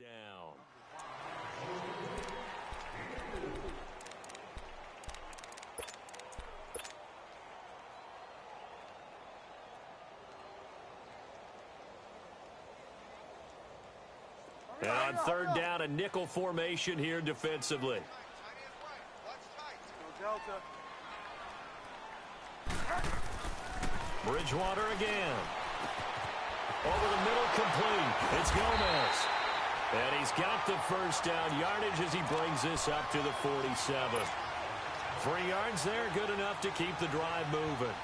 down. And on third down, a nickel formation here defensively. Bridgewater again. Over the middle, complete. It's Gomez. And he's got the first down yardage as he brings this up to the 47. 3 yards there, good enough to keep the drive moving.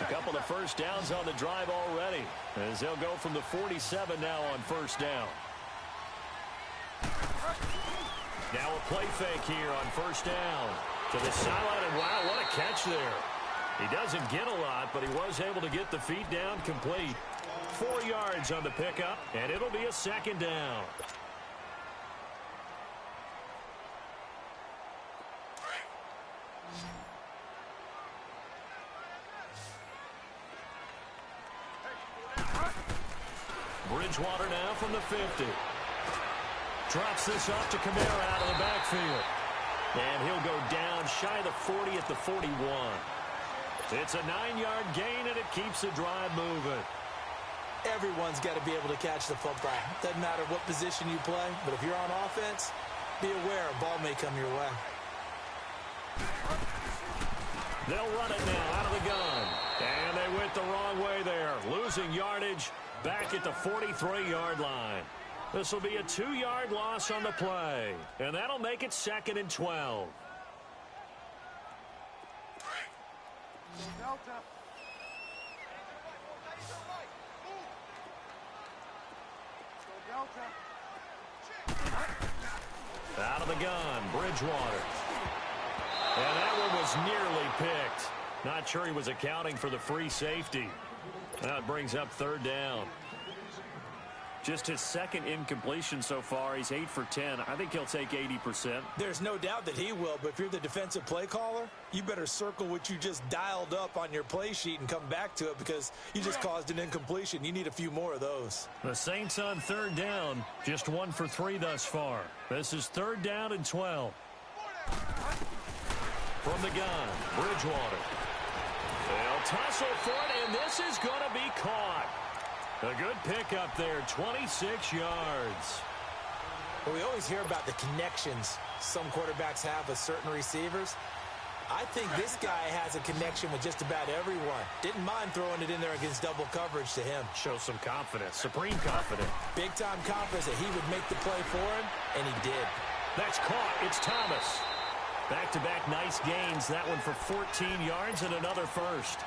A couple of first downs on the drive already, as they'll go from the 47 now on first down. Now a play fake here on first down. To the sideline, and wow, what a catch there. He doesn't get a lot, but he was able to get the feet down complete. 4 yards on the pickup, and it'll be a second down. Bridgewater now from the 50. Drops this off to Kamara out of the backfield. And he'll go down shy of the 40 at the 41. It's a 9-yard gain, and it keeps the drive moving. Everyone's got to be able to catch the football. Doesn't matter what position you play, but if you're on offense, be aware a ball may come your way. They'll run it now out of the gun. And they went the wrong way there, losing yardage back at the 43-yard line. This will be a 2-yard loss on the play, and that'll make it 2nd and 12. Out of the gun, Bridgewater. And that one was nearly picked. Not sure he was accounting for the free safety. That brings up third down. Just his second incompletion so far. He's 8 for 10. I think he'll take 80%. There's no doubt that he will, but if you're the defensive play caller, you better circle what you just dialed up on your play sheet and come back to it because you just caused an incompletion. You need a few more of those. The Saints on third down, just 1 for 3 thus far. This is 3rd down and 12. From the gun, Bridgewater. They'll tussle for it, and this is going to be caught. A good pickup there, 26 yards. Well, we always hear about the connections some quarterbacks have with certain receivers. I think this guy has a connection with just about everyone. Didn't mind throwing it in there against double coverage to him. Shows some confidence, supreme confidence. Big-time confidence that he would make the play for him, and he did. That's caught. It's Thomas. Back-to-back nice gains. That one for 14 yards and another first.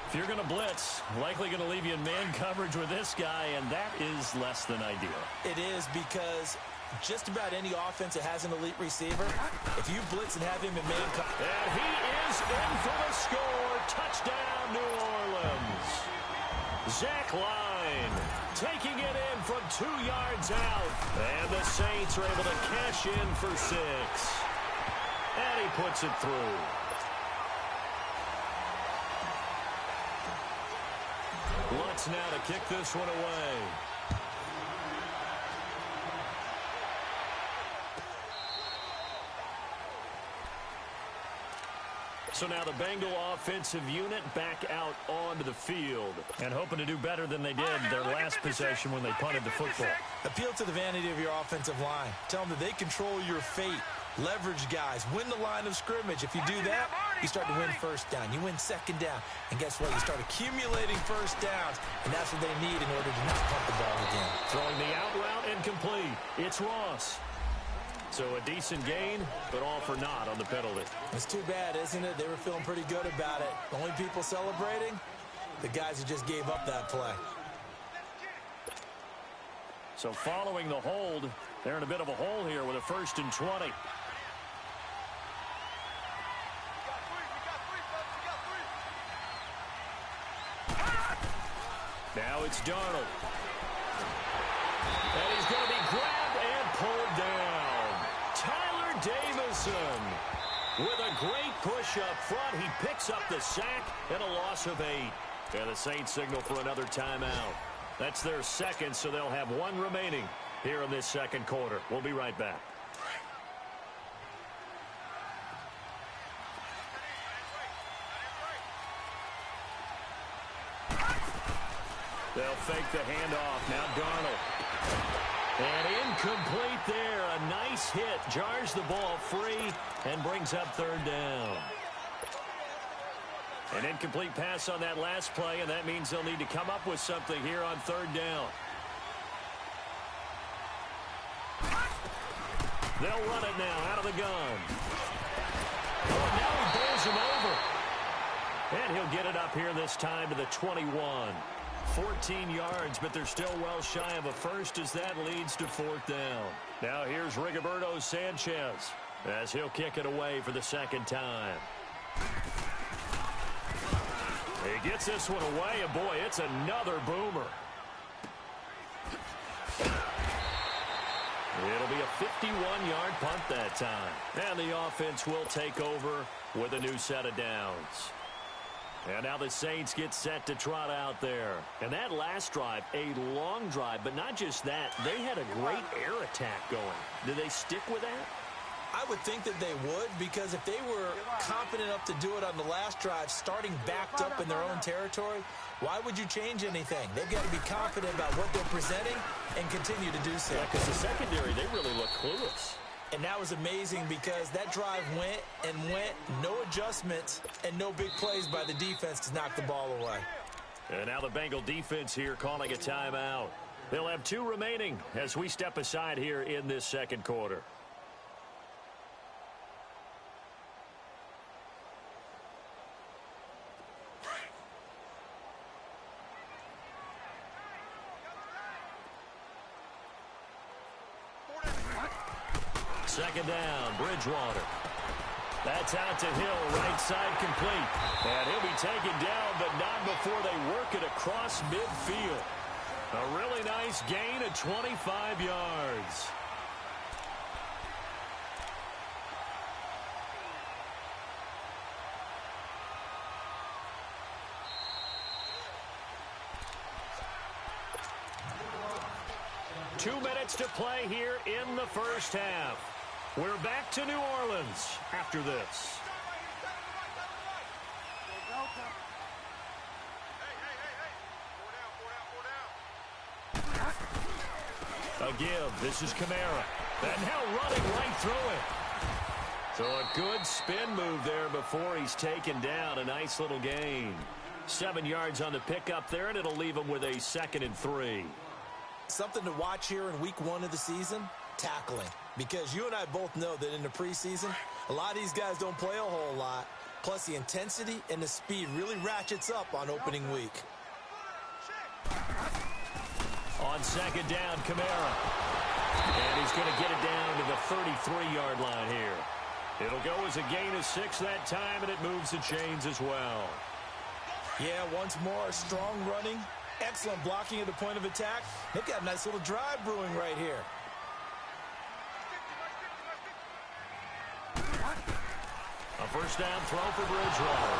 If you're going to blitz, likely going to leave you in man coverage with this guy, and that is less than ideal. It is because just about any offense that has an elite receiver, if you blitz and have him in man coverage. And he is in for the score. Touchdown, New Orleans. Zach Line taking it in from 2 yards out. And the Saints are able to cash in for 6. And he puts it through. Lutz now to kick this one away. So now the Bengal offensive unit back out onto the field and hoping to do better than they did their last possession when they punted the football. Appeal to the vanity of your offensive line. Tell them that they control your fate. Leverage guys. Win the line of scrimmage. If you do that, you start to win first down. You win second down. And guess what? You start accumulating first downs. And that's what they need in order to not punt the ball again. Throwing the out route incomplete. It's Ross. So a decent gain, but all for naught on the penalty. It's too bad, isn't it? They were feeling pretty good about it. The only people celebrating, the guys who just gave up that play. So following the hold, they're in a bit of a hole here with a 1st and 20. Now it's Darnold. And he's going to be grabbed and pulled down. Tyler Davison with a great push up front. He picks up the sack and a loss of 8. And the Saints signal for another timeout. That's their second, so they'll have one remaining here in this second quarter. We'll be right back. They'll fake the handoff. Now Darnold. And incomplete there. A nice hit. Jars the ball free and brings up third down. An incomplete pass on that last play, and that means they'll need to come up with something here on third down. They'll run it now out of the gun. Oh, now he bowls him over. And he'll get it up here this time to the 21. 14 yards, but they're still well shy of a first as that leads to fourth down. Now here's Rigoberto Sanchez as he'll kick it away for the second time. He gets this one away, and boy, it's another boomer. It'll be a 51-yard punt that time. And the offense will take over with a new set of downs. And now the Saints get set to trot out there. And that last drive, a long drive, but not just that. They had a great air attack going. Do they stick with that? I would think that they would, because if they were confident enough to do it on the last drive, starting backed up in their own territory, why would you change anything? They've got to be confident about what they're presenting and continue to do so. Yeah, because the secondary, they really look clueless. And that was amazing because that drive went and went, no adjustments, and no big plays by the defense to knock the ball away. And now the Bengal defense here calling a timeout. They'll have two remaining as we step aside here in this second quarter. Second down, Bridgewater. That's out to Hill, right side complete. And he'll be taken down, but not before they work it across midfield. A really nice gain of 25 yards. Two minutes to play here in the first half. We're back to New Orleans after this. A give. This is Kamara. And now running right through it. So a good spin move there before he's taken down. A nice little gain. 7 yards on the pickup there, and it'll leave him with a 2nd and 3. Something to watch here in week 1 of the season, tackling. Because you and I both know that in the preseason, a lot of these guys don't play a whole lot. Plus, the intensity and the speed really ratchets up on opening week. On second down, Kamara. And he's going to get it down to the 33-yard line here. It'll go as a gain of 6 that time, and it moves the chains as well. Yeah, once more, strong running, excellent blocking at the point of attack. They've got a nice little drive brewing right here. A first down throw for Bridgewater.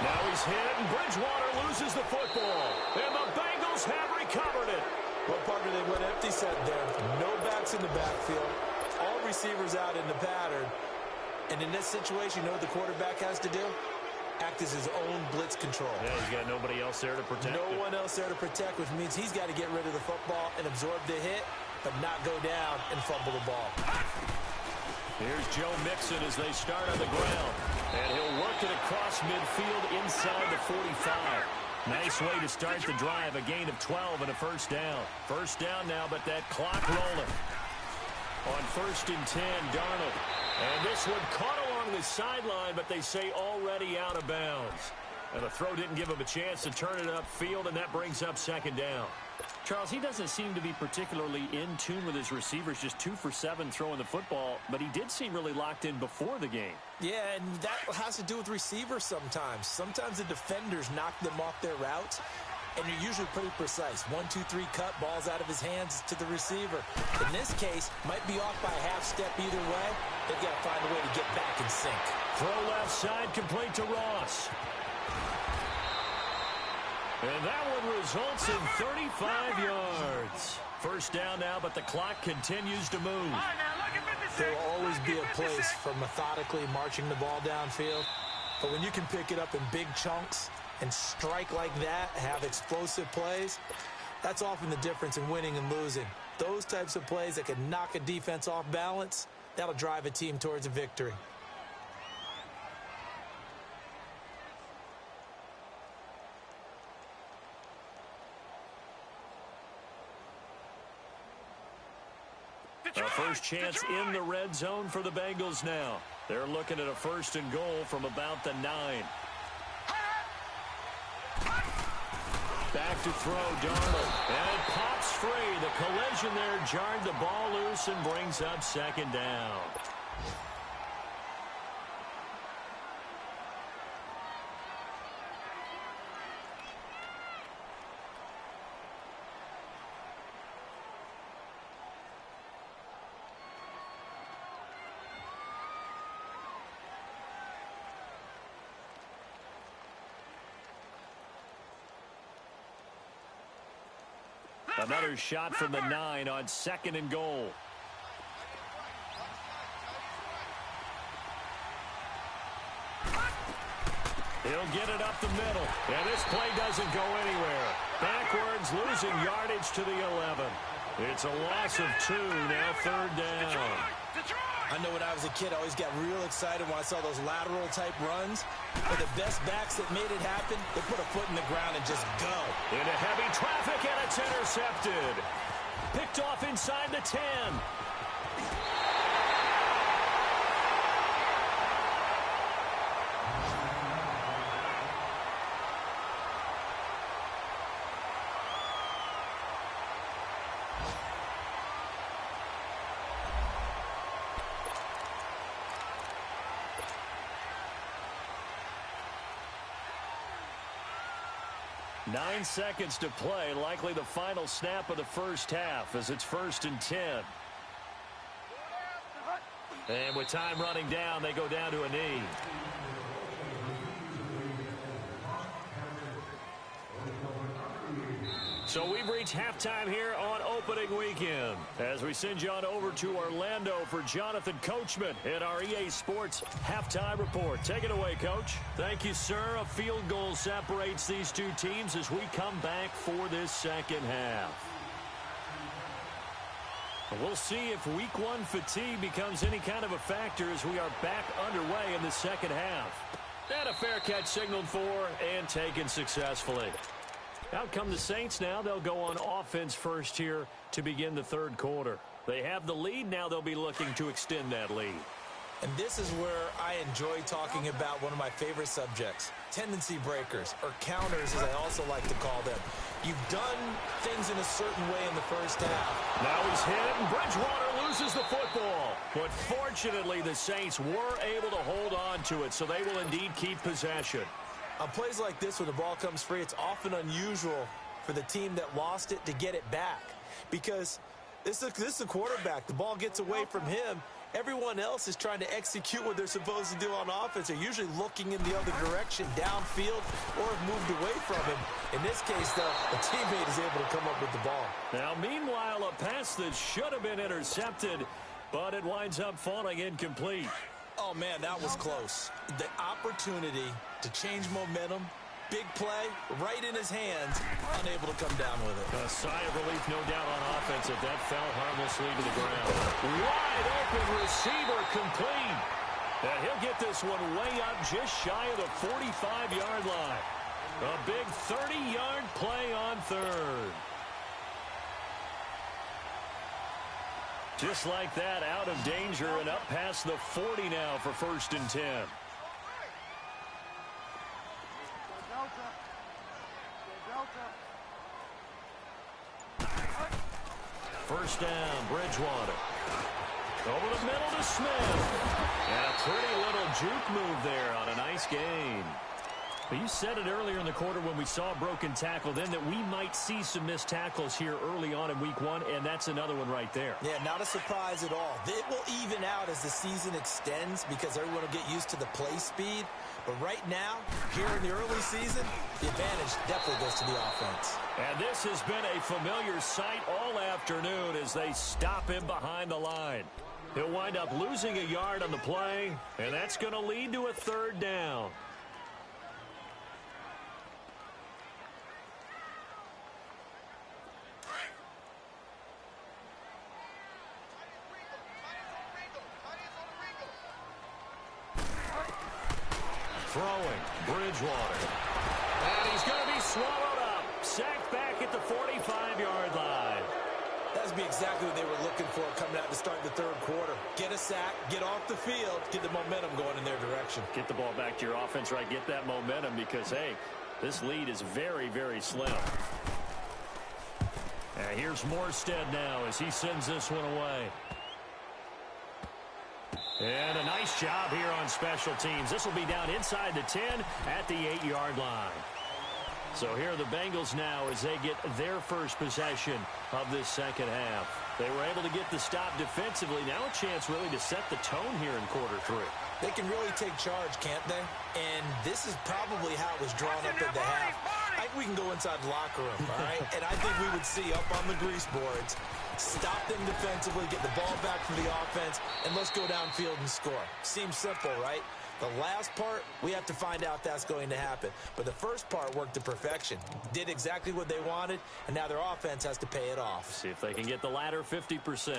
Now he's hit, and Bridgewater loses the football. And the Bengals have recovered it. Well, partner, they went empty set there. No backs in the backfield. All receivers out in the pattern. And in this situation, you know what the quarterback has to do? Act as his own blitz control. Yeah, he's got nobody else there to protect No one else there to protect, which means he's got to get rid of the football and absorb the hit, but not go down and fumble the ball. Here's Joe Mixon as they start on the ground. And he'll work it across midfield inside the 45. Nice way to start the drive. A gain of 12 and a first down. First down now, but that clock rolling. On 1st and 10, Darnold. And this one caught along the sideline, but they say already out of bounds. And the throw didn't give him a chance to turn it upfield, and that brings up second down. Charles, he doesn't seem to be particularly in tune with his receivers, just 2 for 7 throwing the football, but he did seem really locked in before the game. Yeah, and that has to do with receivers sometimes. Sometimes the defenders knock them off their routes, and you're usually pretty precise. 1, 2, 3 cut, balls out of his hands to the receiver. In this case, might be off by a half step either way. They've got to find a way to get back in sync. Throw left side, complete to Ross. And that one results in 35 yards. First down now, but the clock continues to move. There will always be a place for methodically marching the ball downfield. But when you can pick it up in big chunks and strike like that, have explosive plays, that's often the difference in winning and losing. Those types of plays that can knock a defense off balance, that'll drive a team towards a victory. A first chance in the red zone for the Bengals now. They're looking at a first and goal from about the 9. Back to throw, Darnold. And it pops free. The collision there jarred the ball loose and brings up second down. Another shot from the 9 on second and goal. He'll get it up the middle. And this play doesn't go anywhere. Backwards, losing yardage to the 11. It's a loss of 2, now third down. I know when I was a kid, I always got real excited when I saw those lateral-type runs. But the best backs that made it happen, they put a foot in the ground and just go. Into heavy traffic, and it's intercepted. Picked off inside the 10. 9 seconds to play, likely the final snap of the first half as it's 1st and 10. And with time running down, they go down to a knee. So we've reached halftime here on opening weekend as we send you on over to Orlando for Jonathan Coachman in our EA Sports Halftime Report. Take it away, Coach. Thank you, sir. A field goal separates these two teams as we come back for this second half. We'll see if week 1 fatigue becomes any kind of a factor as we are back underway in the second half. And a fair catch signaled for and taken successfully. Out come the Saints now. They'll go on offense first here to begin the third quarter. They have the lead. Now they'll be looking to extend that lead. And this is where I enjoy talking about one of my favorite subjects, tendency breakers, or counters as I also like to call them. You've done things in a certain way in the first half. Now he's hit, and Bridgewater loses the football. But fortunately, the Saints were able to hold on to it, so they will indeed keep possession. On plays like this, when the ball comes free, it's often unusual for the team that lost it to get it back. Because this is a quarterback. The ball gets away from him. Everyone else is trying to execute what they're supposed to do on offense. They're usually looking in the other direction, downfield, or have moved away from him. In this case, though, a teammate is able to come up with the ball. Now, meanwhile, a pass that should have been intercepted, but it winds up falling incomplete. Oh, man, that was close. The opportunity to change momentum, big play, right in his hands, unable to come down with it. A sigh of relief, no doubt, on offense if that fell harmlessly to the ground. Wide open receiver complete. And he'll get this one way up just shy of the 45-yard line. A big 30-yard play on third. Just like that, out of danger and up past the 40 now for 1st and 10. First down, Bridgewater. Over the middle to Smith. And a pretty little juke move there on a nice gain. Well, you said it earlier in the quarter when we saw a broken tackle then that we might see some missed tackles here early on in week 1, and that's another one right there. Yeah, not a surprise at all. It will even out as the season extends because everyone will get used to the play speed. But right now, here in the early season, the advantage definitely goes to the offense. And this has been a familiar sight all afternoon as they stop him behind the line. He'll wind up losing a yard on the play, and that's going to lead to a 3rd down. Throwing, Bridgewater. And he's going to be swallowed up. Sacked back at the 45-yard line. That's be exactly what they were looking for coming out to start the 3rd quarter. Get a sack, get off the field, get the momentum going in their direction. Get the ball back to your offense, right? Get that momentum because, hey, this lead is very, very slim. And here's Morstead now as he sends this one away. And a nice job here on special teams. This will be down inside the 10 at the 8-yard line. So here are the Bengals now as they get their first possession of this second half. They were able to get the stop defensively. Now a chance really to set the tone here in quarter 3. They can really take charge, can't they? And this is probably how it was drawn up at the half. I think we can go inside the locker room, all right? And I think we would see up on the grease boards, stop them defensively, get the ball back from the offense, and let's go downfield and score. Seems simple, right? The last part, we have to find out that's going to happen. But the first part worked to perfection. Did exactly what they wanted, and now their offense has to pay it off. See if they can get the latter 50%.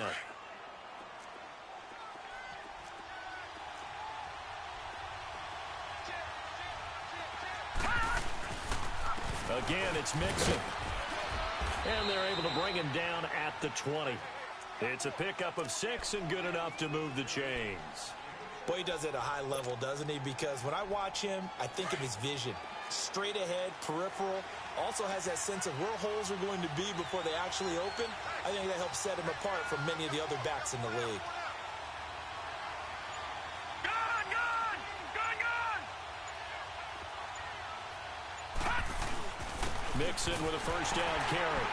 Again, it's Mixon. And they're able to bring him down at the 20. It's a pickup of 6 and good enough to move the chains. Boy, he does it at a high level, doesn't he? Because when I watch him, I think of his vision. Straight ahead, peripheral. Also has that sense of where holes are going to be before they actually open. I think that helps set him apart from many of the other backs in the league. Mixon with a first down carry.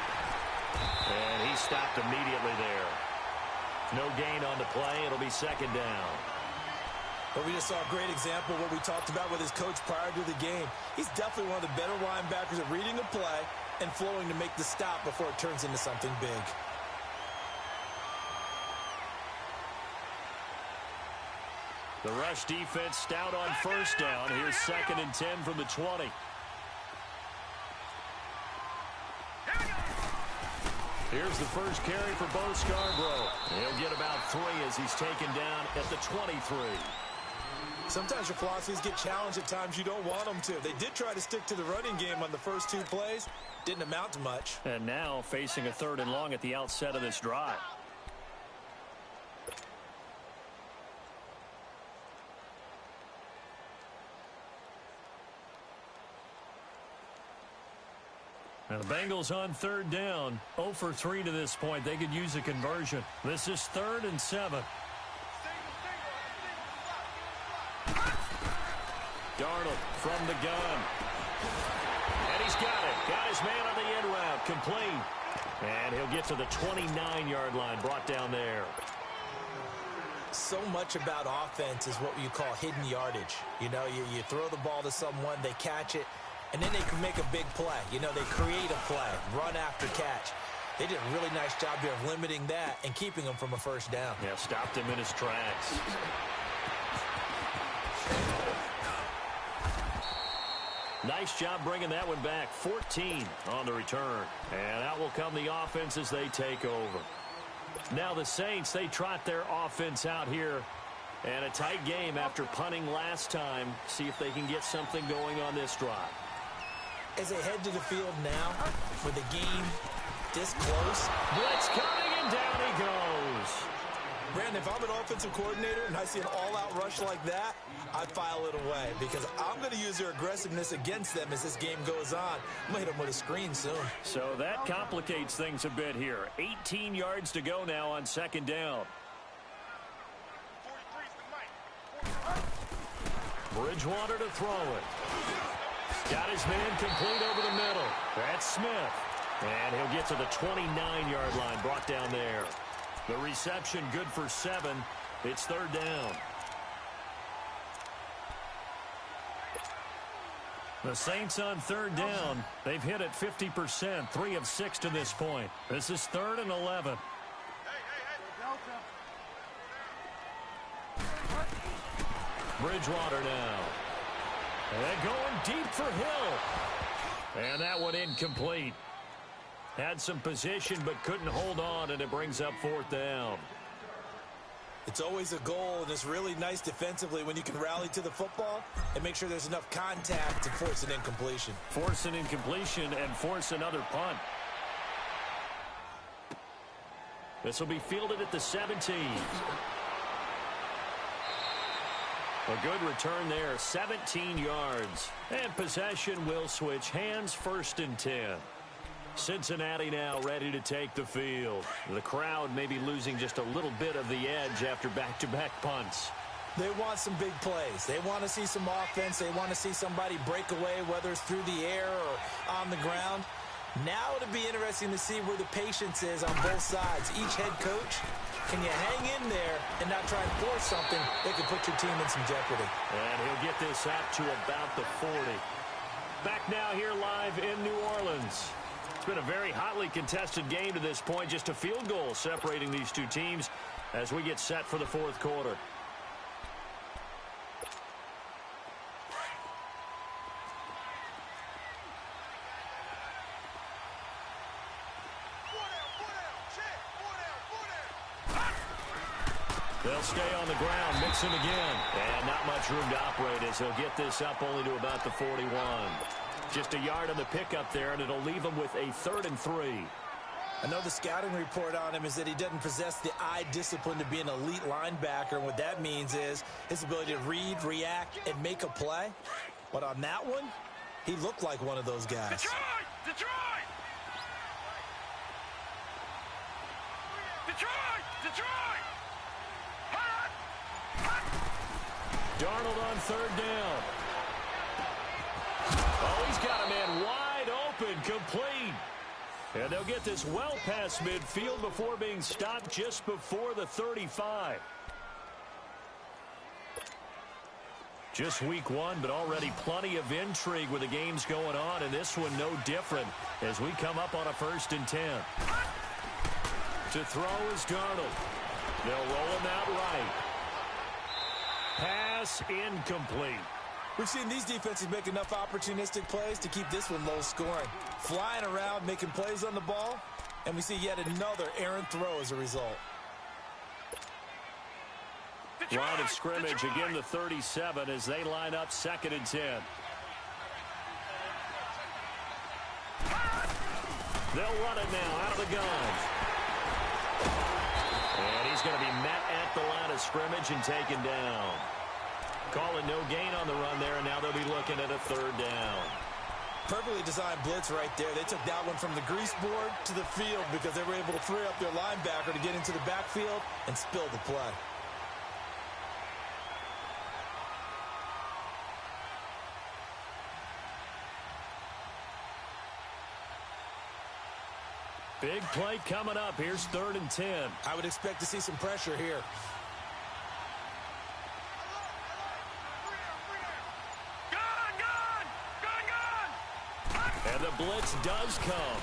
And he stopped immediately there. No gain on the play. It'll be second down. But we just saw a great example of what we talked about with his coach prior to the game. He's definitely one of the better linebackers at reading the play and flowing to make the stop before it turns into something big. The rush defense stout on first down. Here's 2nd and 10 from the 20. Here's the first carry for Bo Scarborough. He'll get about 3 as he's taken down at the 23. Sometimes your philosophies get challenged at times you don't want them to. They did try to stick to the running game on the first 2 plays. Didn't amount to much. And now facing a 3rd and long at the outset of this drive. Now the Bengals on 3rd down. 0 for 3 to this point. They could use a conversion. This is 3rd and 7. Darnold from the gun. And he's got it. Got his man on the in route. Complete. And he'll get to the 29-yard line. Brought down there. So much about offense is what you call hidden yardage. You know, you throw the ball to someone, they catch it, and then they can make a big play. You know, they create a play, run after catch. They did a really nice job here of limiting that and keeping him from a first down. Yeah, stopped him in his tracks. Nice job bringing that one back. 14 on the return. And out will come the offense as they take over. Now the Saints, they trot their offense out here. And a tight game after punting last time. See if they can get something going on this drive. As they head to the field now, for the game this close. Blitz coming, and down he goes. Brandon, if I'm an offensive coordinator and I see an all-out rush like that, I file it away because I'm going to use their aggressiveness against them as this game goes on. I'm going to hit them with a screen soon. So that complicates things a bit here. 18 yards to go now on 2nd down. Bridgewater to throw it. Got his man complete over the middle. That's Smith. And he'll get to the 29-yard line, brought down there. The reception good for 7. It's third down. The Saints on third down. They've hit it 50%, 3 of 6 to this point. This is 3rd and 11. Bridgewater now. And going deep for Hill. And that one incomplete. Had some position but couldn't hold on, and it brings up 4th down. It's always a goal, and it's really nice defensively when you can rally to the football and make sure there's enough contact to force an incompletion. Force an incompletion and force another punt. This will be fielded at the 17. A good return there, 17 yards. And possession will switch hands, 1st and 10. Cincinnati now ready to take the field. The crowd may be losing just a little bit of the edge after back-to-back punts. They want some big plays. They want to see some offense. They want to see somebody break away, whether it's through the air or on the ground. Now it'll be interesting to see where the patience is on both sides. Each head coach, can you hang in there and not try and force something that could put your team in some jeopardy? And he'll get this up to about the 40. Back now here live in New Orleans. It's been a very hotly contested game to this point. Just a field goal separating these two teams as we get set for the 4th quarter. They'll stay on the ground, mix him again. And not much room to operate as he'll get this up only to about the 41. Just a yard on the pickup there, and it'll leave him with a 3rd and 3. I know the scouting report on him is that he doesn't possess the eye discipline to be an elite linebacker. And what that means is his ability to read, react, and make a play. But on that one, he looked like one of those guys. Detroit! Detroit! Detroit! Detroit! Hot! Hot! Darnold on 3rd down. Oh, he's got a man wide open, complete. And they'll get this well past midfield before being stopped just before the 35. Just week 1, but already plenty of intrigue with the games going on, and this one no different as we come up on a 1st and 10. To throw is Darnold. They'll roll him out right. Pass incomplete. We've seen these defenses make enough opportunistic plays to keep this one low scoring. Flying around, making plays on the ball, and we see yet another errant throw as a result. Detroit! Line of scrimmage, Detroit! again the 37 as they line up 2nd and 10. They'll run it now out of the gun. And he's going to be met at the line of scrimmage and taken down. Calling no gain on the run there, and now they'll be looking at a 3rd down. Perfectly designed blitz right there. They took that one from the grease board to the field because they were able to free up their linebacker to get into the backfield and spill the play. Big play coming up. Here's 3rd and 10. I would expect to see some pressure here. And the blitz does come.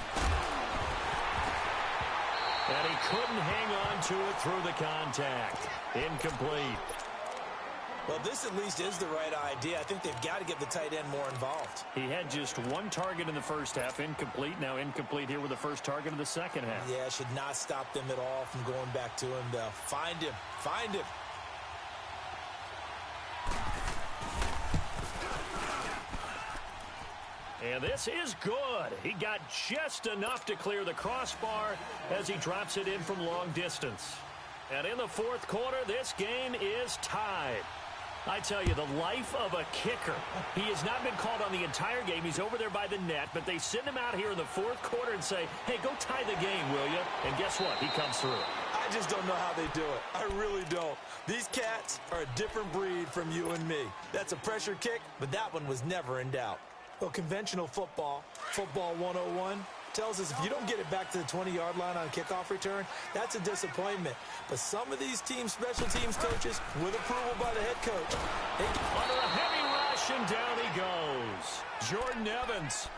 And he couldn't hang on to it through the contact. Incomplete. Well, this at least is the right idea. I think they've got to get the tight end more involved. He had just 1 target in the first half. Incomplete. Now incomplete here with the first target of the second half. Yeah, should not stop them at all from going back to him. They'll find him. Find him. And this is good. He got just enough to clear the crossbar as he drops it in from long distance. And in the 4th quarter, this game is tied. I tell you, the life of a kicker. He has not been called on the entire game. He's over there by the net, but they send him out here in the 4th quarter and say, hey, go tie the game, will you? And guess what? He comes through. I just don't know how they do it. I really don't. These cats are a different breed from you and me. That's a pressure kick, but that one was never in doubt. Well, conventional football, football 101, tells us if you don't get it back to the 20-yard line on kickoff return, that's a disappointment. But some of these team special teams coaches, with approval by the head coach, under a heavy rush, and down he goes. Jordan Evans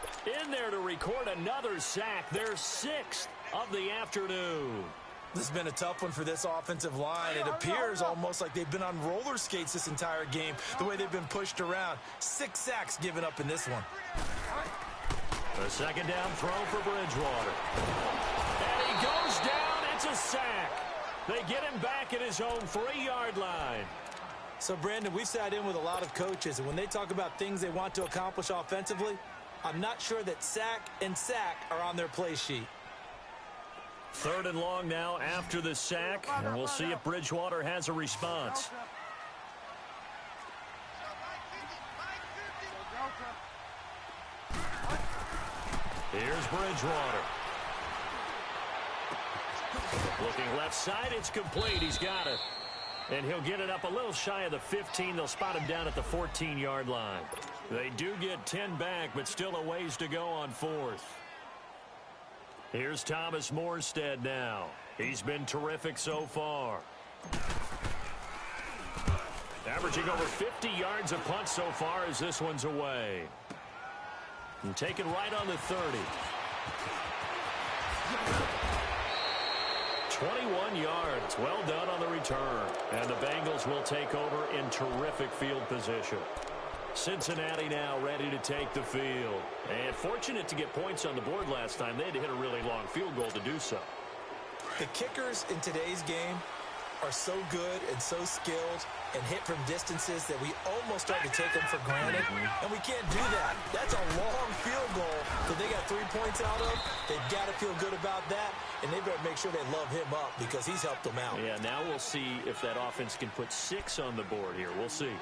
in there to record another sack, their 6th of the afternoon. This has been a tough one for this offensive line. It appears almost like they've been on roller skates this entire game, the way they've been pushed around. 6 sacks given up in this one. A second down throw for Bridgewater. And he goes down. It's a sack. They get him back at his own 3-yard line. So, Brandon, we've sat in with a lot of coaches, and when they talk about things they want to accomplish offensively, I'm not sure that sack and sack are on their play sheet. 3rd and long now after the sack, and we'll see if Bridgewater has a response. Here's Bridgewater. Looking left side, it's complete. He's got it. And he'll get it up a little shy of the 15. They'll spot him down at the 14-yard line. They do get 10 back, but still a ways to go on 4th. Here's Thomas Morstead now. He's been terrific so far. Averaging over 50 yards a punt so far as this one's away. And taken right on the 30. 21 yards. Well done on the return. And the Bengals will take over in terrific field position. Cincinnati now ready to take the field. And fortunate to get points on the board last time. They had to hit a really long field goal to do so. The kickers in today's game are so good and so skilled and hit from distances that we almost start to take them for granted. And we can't do that. That's a long field goal that they got 3 points out of. They've got to feel good about that, and they better make sure they love him up because he's helped them out. Yeah, now we'll see if that offense can put 6 on the board here. We'll see.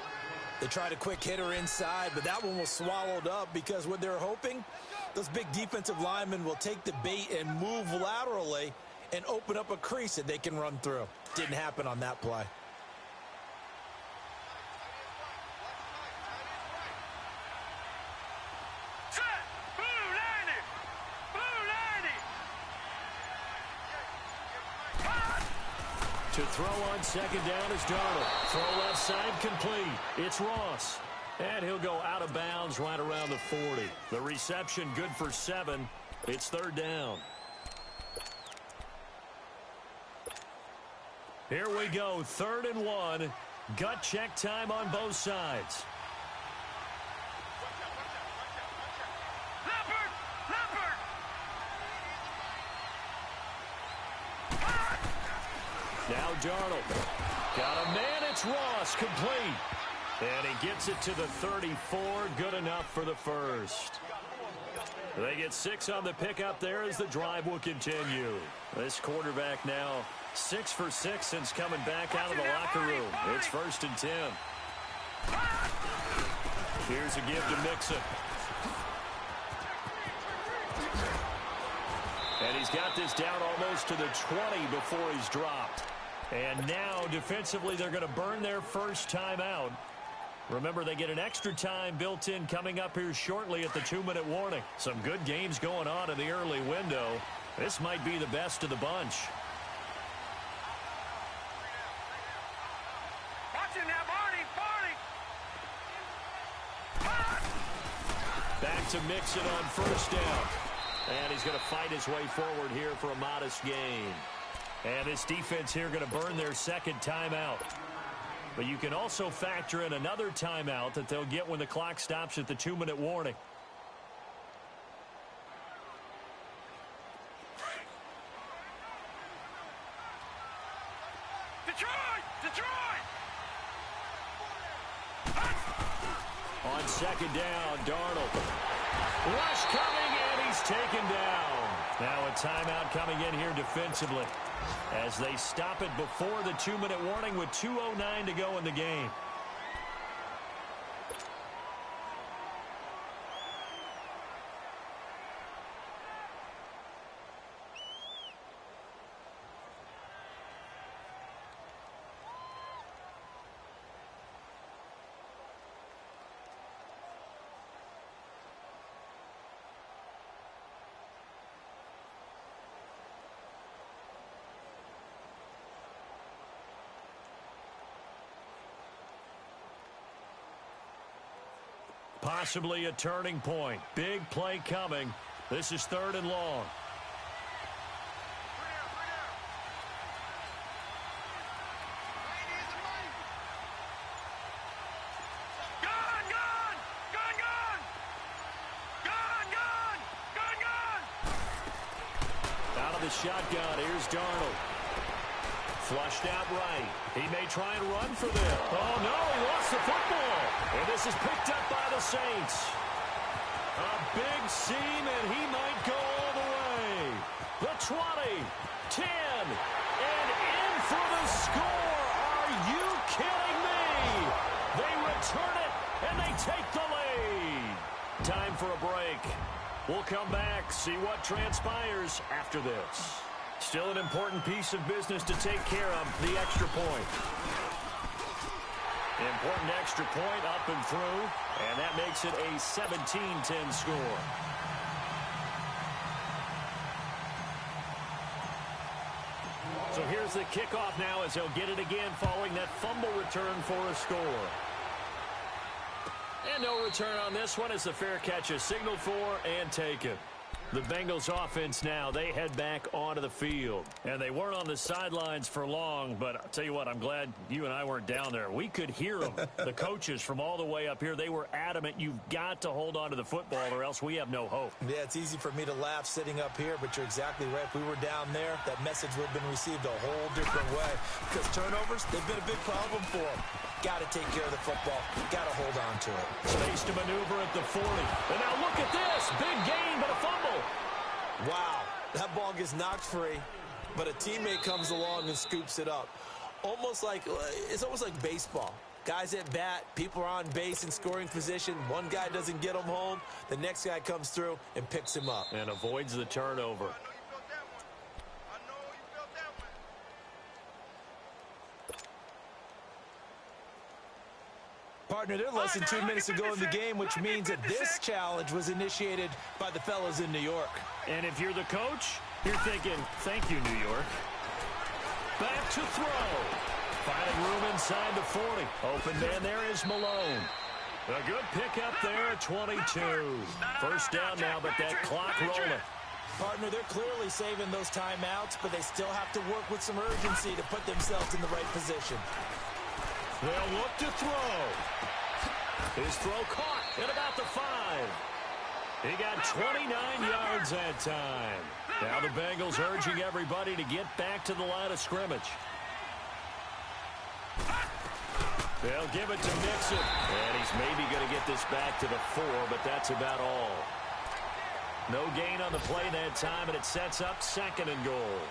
They tried a quick hitter inside, but that one was swallowed up because what they're hoping, those big defensive linemen will take the bait and move laterally and open up a crease that they can run through. Didn't happen on that play. Set. Blue 90. Blue 90. To throw on second down is Darnold. Throw left side complete. It's Ross. And he'll go out of bounds right around the 40. The reception good for 7. It's 3rd down. Here we go, 3rd and 1. Gut check time on both sides. Leopard. Leopard. Now Darnold. Got a man, it's Ross, complete. And he gets it to the 34, good enough for the first. They get 6 on the pickup there as the drive will continue. This quarterback now 6 for 6 since coming back out of the locker room. It's 1st and 10. Here's a give to Mixon. And he's got this down almost to the 20 before he's dropped. And now defensively they're going to burn their first timeout. Remember, they get an extra time built in coming up here shortly at the 2-minute warning. Some good games going on in the early window. This might be the best of the bunch. Watch him now, Barney. Back to Mixon on 1st down. And he's going to fight his way forward here for a modest gain. And this defense here going to burn their 2nd timeout. But you can also factor in another timeout that they'll get when the clock stops at the 2-minute warning. Detroit! On 2nd down, Darnold. Rush coming, and he's taken down. Now a timeout coming in here defensively as they stop it before the 2-minute warning with 2:09 to go in the game. Possibly a turning point. Big play coming. This is 3rd and long. Out of the shotgun, here's Darnold. Flushed out right. He may try and run for this. Oh, no, he lost the football. And this is picked up by the Saints. A big seam, and he might go all the way. The 20, 10, and in for the score. Are you kidding me? They return it, and they take the lead. Time for a break. We'll come back, see what transpires after this. Still an important piece of business to take care of, the extra point. Important extra point up and through, and that makes it a 17-10 score. So here's the kickoff now as they'll get it again following that fumble return for a score. And no return on this one as the fair catch is signaled for and taken. The Bengals offense now, they head back onto the field. And they weren't on the sidelines for long, but I'll tell you what, I'm glad you and I weren't down there. We could hear them, the coaches from all the way up here. They were adamant, you've got to hold on to the football or else we have no hope. Yeah, it's easy for me to laugh sitting up here, but you're exactly right. If we were down there, that message would have been received a whole different way. Because turnovers, they've been a big problem for them. Got to take care of the football. Got to hold on to it. Space to maneuver at the 40. And now look at this. Big gain, but a fumble. Wow, that ball gets knocked free, but a teammate comes along and scoops it up. It's almost like baseball. Guys at bat, people are on base in scoring position. One guy doesn't get him home. The next guy comes through and picks him up. And avoids the turnover. Partner, they're less than 2 minutes to go in the game, which means that this challenge was initiated by the fellas in New York. And if you're the coach, you're thinking, thank you, New York. Back to throw. Finding room inside the 40. Open man there is Malone. A good pickup there at 22. First down now, but that clock rolling. Partner, they're clearly saving those timeouts, but they still have to work with some urgency to put themselves in the right position. They'll look to throw. His throw caught at about the 5. He got 29 yards that time. Now the Bengals urging everybody to get back to the line of scrimmage. They'll give it to Mixon. And he's maybe going to get this back to the 4, but that's about all. No gain on the play that time, and it sets up 2nd and goal.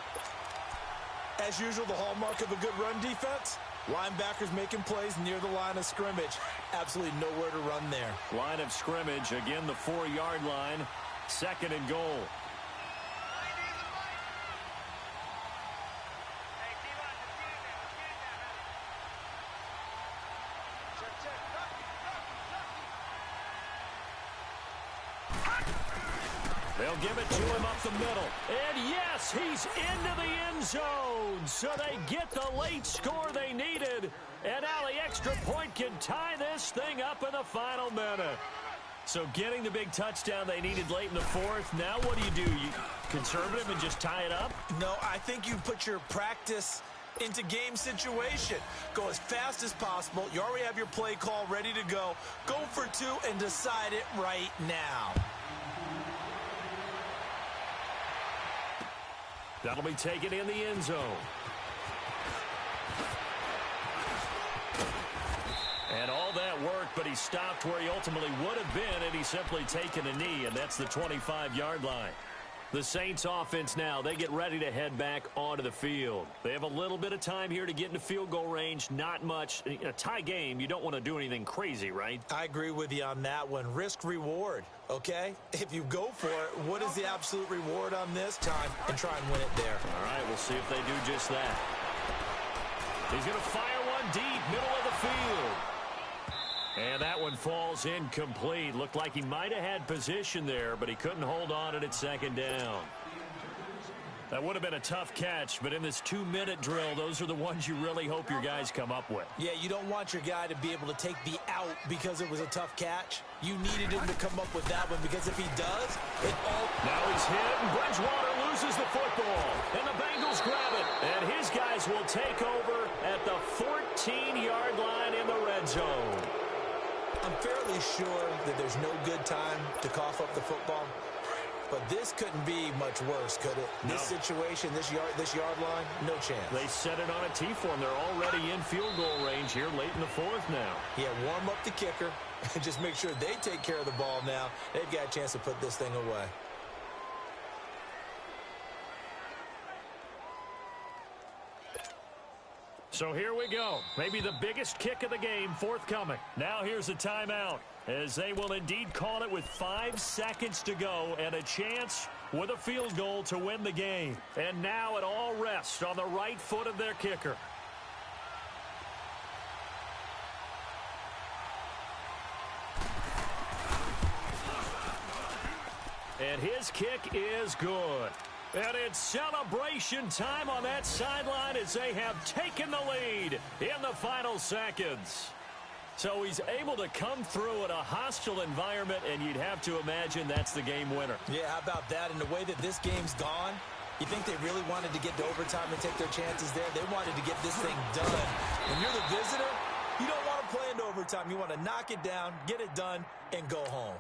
As usual, the hallmark of a good run defense, linebackers making plays near the line of scrimmage. Absolutely nowhere to run there. Line of scrimmage, again the 4-yard line, 2nd and goal. They'll give it to him up the middle. And yes, he's into the end zone. So they get the late score they needed. And now the extra point can tie this thing up in the final minute. So getting the big touchdown they needed late in the 4th. Now what do? You conservative and just tie it up? No, I think you put your practice into game situation. Go as fast as possible. You already have your play call ready to go. Go for 2 and decide it right now. That'll be taken in the end zone. And all that worked, but he stopped where he ultimately would have been, and he's simply taken a knee, and that's the 25-yard line. The Saints offense now, they get ready to head back onto the field. They have a little bit of time here to get into field goal range, not much. In a tie game, you don't want to do anything crazy, right? I agree with you on that one. Risk reward, okay? If you go for it, what is the absolute reward on this time? And try and win it there. All right, we'll see if they do just that. He's going to fire one deep, middle of the field. And that one falls incomplete. Looked like he might have had position there, but he couldn't hold on at 2nd down. That would have been a tough catch, but in this 2-minute drill, those are the ones you really hope your guys come up with. Yeah, you don't want your guy to be able to take the out because it was a tough catch. You needed him to come up with that one because if he does, it all... Now he's hit, and Bridgewater loses the football. And the Bengals grab it. And his guys will take over at the 14-yard line in the red zone. I'm fairly sure that there's no good time to cough up the football. But this couldn't be much worse, could it? No. This situation, this yard line, no chance. They set it on a T-form. They're already in field goal range here late in the fourth now. Yeah, warm up the kicker and just make sure they take care of the ball now. They've got a chance to put this thing away. So here we go. Maybe the biggest kick of the game forthcoming. Now here's a timeout, as they will indeed call it with 5 seconds to go and a chance with a field goal to win the game. And now it all rests on the right foot of their kicker. And his kick is good. And it's celebration time on that sideline as they have taken the lead in the final seconds. So he's able to come through in a hostile environment, and you'd have to imagine that's the game winner. Yeah, how about that? And the way that this game's gone, you think they really wanted to get to overtime and take their chances there? They wanted to get this thing done. When you're the visitor, you don't want to play into overtime. You want to knock it down, get it done, and go home.